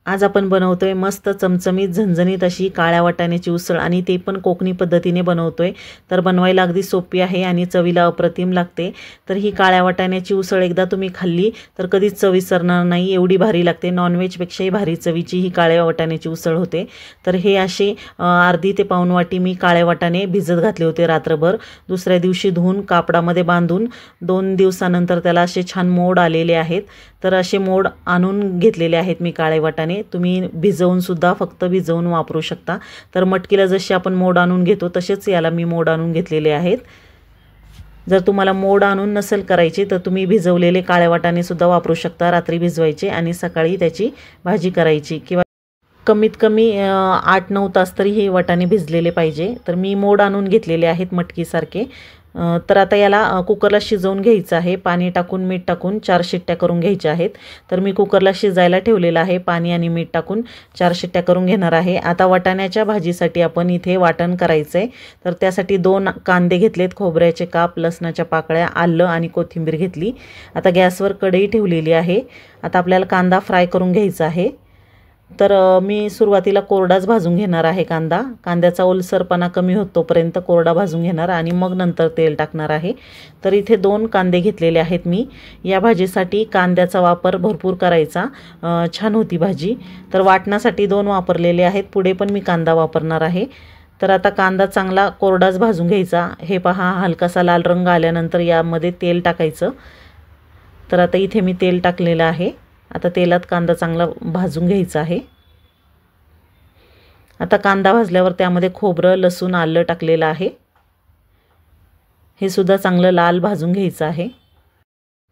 आज आपण बनवतोय मस्त चमचमीत झणझणीत अशी काळ्या वाटाण्याची उसळ आणि ते पण कोकणी पद्धतीने बनवतोय। तर बनवायला अगदी सोपी आहे आणि चवीला अप्रतिम लागते। तर ही काळ्या वाटाण्याची उसळ एकदा तुम्ही खाल्ली तर कधीच चव विसरणार नाही, एवढी भारी लागते। नॉनव्हेज पेक्षाही भारी चवीची ही काळ्या वाटाण्याची उसळ होते। तर हे असे अर्धी ते पाऊण वाटी मी काळे वाटाणे भिजत घातले होते रात्रभर। दुसऱ्या दिवशी धुवून कापडामध्ये बांधून 2 दिवसानंतर त्याला असे छान मोड आलेले आहेत। तर असे मोड आणून घेतलेले आहेत मी काळे वाटाणे। तुम्ही भिजवून सुद्धा फक्त भिजवून वापरू शकता। तर मटकीला जशी आपण मोड आणून घेतो तसेच याला मी मोड आणून घेतलेले आहेत। जर तुम्हाला मोड आणून नसेल करायची तर तुम्ही भिजवलेले काळे वाटाणे सुद्धा वापरू शकता। रात्री भिजवायचे आणि सकाळी त्याची भाजी करायची किंवा कमीत कमी 8-9 तास तरी हे वाटाणे भिजलेले पाहिजे। तर मी मोड आणून घेतलेले आहेत मटकीसारखे। तर आता याला कुकरला शिजवून घ्यायचं आहे। पाणी टाकून मीठ टाकून 4 शिट्ट्या करून घ्यायच्या आहेत। तर मी कुकरला शिजायला ठेवलेला आहे। पाणी आणि मीठ टाकून 4 शिट्ट्या करून घेणार आहे। आता वाटाण्याच्या भाजीसाठी आपण इथे वाटण करायचं आहे। तर त्यासाठी 2 कांदे घेतलेत, खोबऱ्याचे काप, लसणाच्या पाकळ्या, आलं आणि कोथिंबीर घेतली। आता गॅसवर कढई ठेवलेली आहे। आता आपल्याला कांदा फ्राय करून घ्यायचा आहे। तर मी सुरुवातीला कोरडाच भाजून घेणार आहे कांदा। कांद्याचा ओलसरपणा कमी होतोपर्यंत कोरडा भाजून घेणार आणि मग नंतर तेल टाकणार आहे। तर इथे 2 कांदे घेतलेले आहेत मी। या भाजीसाठी कांद्याचा वापर भरपूर करायचा, छान होती भाजी। तर वाटण्यासाठी 2 वापरलेले आहेत, पुढे पण मी कांदा वापरणार आहे। तर आता कांदा चांगला कोरडाच भाजून घ्यायचा। हे पहा, हलकासा लाल रंग आल्यानंतर यामध्ये तेल टाकायचं। तर आता इथे मी तेल टाकलेलं आहे। आता तेलात कांदा चांगला भाजून घ्यायचा आहे। आता कांदा भाजल्यावर त्यामध्ये खोबरं, लसूण, आलं टाकलेलं आहे। हे सुद्धा चांगलं लाल भाजून घ्यायचं आहे।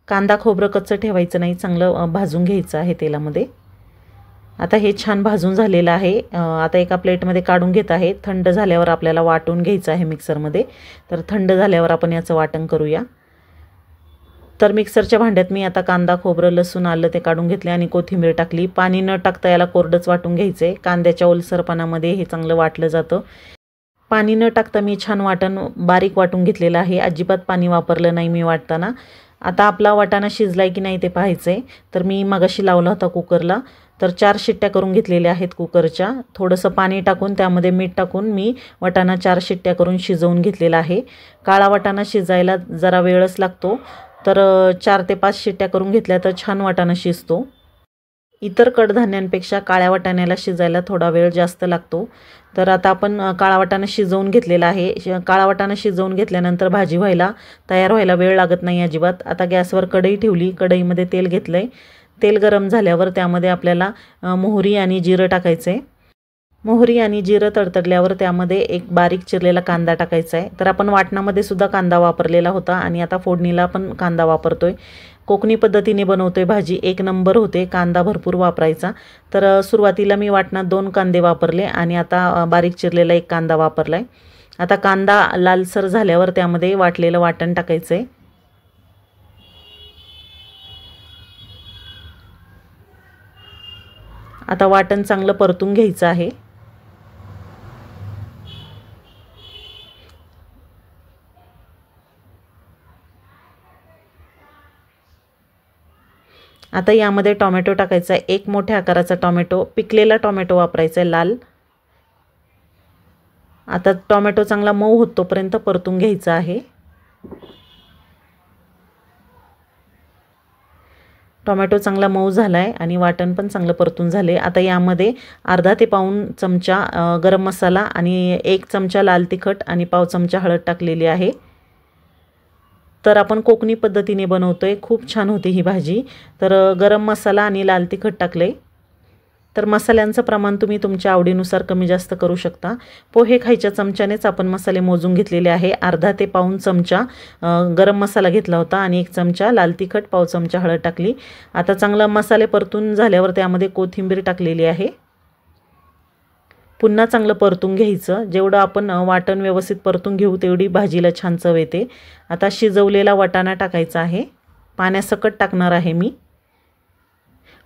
कांदा खोबरं कच्चं ठेवायचं नाही, चांगलं भाजून घ्यायचं आहे तेलामध्ये। आता हे छान भाजून झालेलं आहे। आता एका प्लेटमध्ये काढून घेत आहे। थंड झाल्यावर आपल्याला वाटून घ्यायचं आहे मिक्सरमध्ये। तर थंड झाल्यावर आपण याचं वाटण करूया। तर मिक्सरच्या भांड्यात मी आता कांदा, खोबरं, लसूण, आलं ते काढून घेतले आणि कोथिंबीर टाकली। पाणी न टाकता याला कोरडंच वाटून घ्यायचे। कांद्याच्या ओलसरपणामध्ये हे चांगलं वाटलं जातं। पाणी न टाकता मी छान वाटण बारीक वाटून घेतलेलं आहे। अजिबात पाणी वापरलं नाही मी वाटताना। आता आपला वाटाणा शिजलाय की नाही ते पाहायचंय। तर मी मगाशी लावला होता कुकरला। तर 4 शिट्ट्या करून घेतलेल्या आहेत कुकरच्या। थोडंसं पाणी टाकून त्यामध्ये मीठ टाकून मी वाटाणा 4 शिट्ट्या करून शिजवून घेतलेला आहे। काळा वाटाणा शिजायला जरा वेळच लागतो। तर 4 ते 5 शिट्ट्या करून घेतल्या तर छान वाटाणा शिजतो। इतर कडधान्यांपेक्षा काळ्या वाटाण्याला शिजायला थोडा वेळ जास्त लागतो। तर आता आपण काळा वाटाणा शिजवून घेतलेला आहे। काळा वाटाणा शिजवून घेतल्यानंतर भाजी तयार व्हायला वेळ लागत नाही अजिबात। आता गॅसवर कढई ठेवली, कढईमध्ये तेल घेतलंय। तेल गरम झाल्यावर त्यामध्ये आपल्याला मोहरी आणि जिरं टाकायचं आहे। मोहरी आणि जिरं तडतडल्यावर त्यामध्ये एक बारीक चिरलेला कांदा टाकायचा आहे। तर आपण वाटणामध्ये सुद्धा कांदा वापरलेला होता आणि आता फोडणीला पण कांदा वापरतोय। कोकणी पद्धतीने बनवतोय भाजी, एक नंबर होते। कांदा भरपूर वापरायचा। तर सुरुवातीला मी वाटणात 2 कांदे वापरले आणि आता बारीक चिरलेला एक कांदा वापरलाय। आता कांदा लालसर झाल्यावर त्यामध्ये वाटलेलं वाटण टाकायचं आहे। आता वाटण चांगलं परतून घ्यायचं आहे। आता यामध्ये टोमॅटो टाकायचा आहे। 1 मोठ्या आकाराचा टोमॅटो, पिकलेला टोमॅटो वापरायचा आहे, लाल। आता टोमॅटो चांगला मऊ होतोपर्यंत परतून घ्यायचा आहे। टोमॅटो चांगला मऊ झालाय आणि वाटण पण चांगलं परतून झाले। आता यामध्ये अर्धा ते पाऊण चमचा गरम मसाला आणि 1 चमचा लाल तिखट आणि पाव चमचा हळद टाकलेली आहे। तर आपण कोकणी पद्धतीने बनवतोय, खूप छान होती ही भाजी। तर गरम मसाला आणि लाल तिखट टाकले। तर मसाल्यांचं प्रमाण तुम्ही तुमच्या आवडीनुसार कमी जास्त करू शकता। पोहे खायच्या चमच्यानेच आपण मसाले मोजून घेतलेले आहे। अर्धा ते पाऊण चमचा गरम मसाला घेतला होता आणि 1 चमचा लाल तिखट, पाव चमचा हळद टाकली। आता चांगला मसाले परतून झाल्यावर त्यामध्ये कोथिंबीर टाकलेली आहे। पुन्हा चांगलं परतून घ्यायचं। जेवढं आपण वाटण व्यवस्थित परतून घेऊ तेवढी भाजीला छान चव येते। आता शिजवलेला वाटाणा टाकायचा आहे। पाण्यासकट टाकणार आहे मी।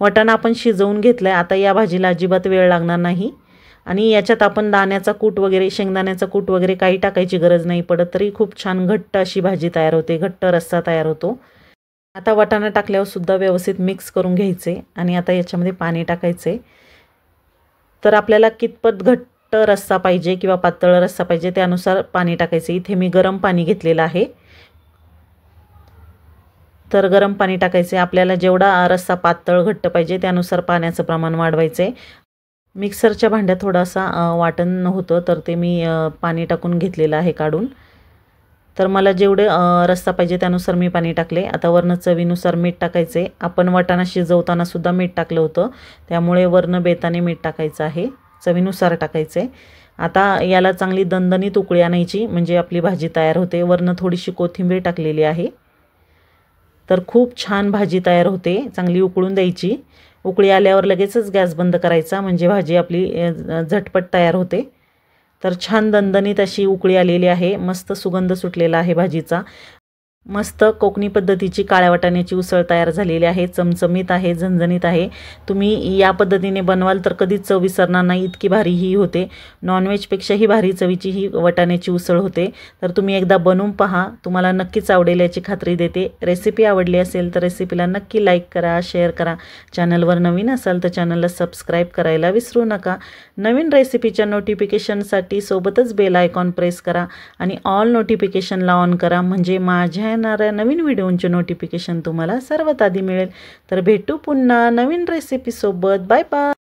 वाटाणा आपण शिजवून घेतलाय। आता या भाजीला अजिबात वेळ लागणार नाही आणि याच्यात आपण दाण्याचा कूट वगैरे, शेंगदाण्याचा कूट वगैरे काही टाकायची गरज नाही पडत, तरी खूप छान घट्ट अशी भाजी तयार होते, घट्ट रस्सा तयार होतो। आता वाटाणा टाकल्यावर सुद्धा व्यवस्थित मिक्स करून घ्यायचे आणि आता याच्यामध्ये पाणी टाकायचे। तर आपल्याला कितपत घट्ट रस्सा पाहिजे किंवा पातळ रस्सा पाहिजे त्यानुसार पाणी टाकायचं। इथे मी गरम पाणी घेतलेलं आहे। तर गरम पाणी टाकायचे। आपल्याला जेवढा रस्सा पातळ घट्ट पाहिजे त्यानुसार पाण्याचं प्रमाण वाढवायचे। मिक्सरच्या भांड्यात थोडासा वाटण होतं तर ते मी पाणी टाकून घेतलेलं आहे काढून। तर मला जेवढे रस्सा पाहिजे त्यानुसार मी पाणी टाकले। आता वरनं चवीनुसार मीठ टाकायचे। आपण वाटाणा शिजवताना सुद्धा मीठ टाकलं होतं, त्यामुळे वरनं बेताने मीठ टाकायचं आहे, चवीनुसार टाकायचे। आता याला चांगली दणदणीत उकळी आणायची म्हणजे आपली भाजी तयार होते। वरनं थोडीशी कोथिंबीर टाकलेली आहे। तर खूप छान भाजी तयार होते। चांगली उकळून द्यायची। उकळी आल्यावर लगेचच गॅस बंद करायचा म्हणजे भाजी आपली झटपट तयार होते। तर छान दणदणीत अशी उकळी आलेली आहे। मस्त सुगंध सुटलेला आहे भाजीचा। मस्त कोकणी पद्धतीची काळ्या वाटाण्याची उसळ तयार झालेली आहे। चमचमीत आहे, झणझणीत आहे। तुम्ही या पद्धतीने बनवाल तर कधीच चव विसरणार नाही, इतकी भारी ही होते। नॉनव्हेजपेक्षाही भारी चवीची ही वाटाण्याची उसळ होते। तर तुम्ही एकदा बनवून पहा, तुम्हाला नक्कीच आवडेल याची खात्री देते। रेसिपी आवडली असेल तर रेसिपीला नक्की लाईक करा, शेअर करा। चॅनलवर नवीन असाल तर चॅनलला सबस्क्राईब करायला विसरू नका। नवीन रेसिपीच्या नोटिफिकेशनसाठी सोबतच बेल आयकॉन प्रेस करा आणि ऑल नोटिफिकेशनला ऑन करा म्हणजे माझ्या येणाऱ्या नवीन व्हिडिओंचे नोटिफिकेशन तुम्हाला सर्वात आधी मिळेल। तर भेटू पुन्हा नवीन रेसिपी सोबत। Bye bye.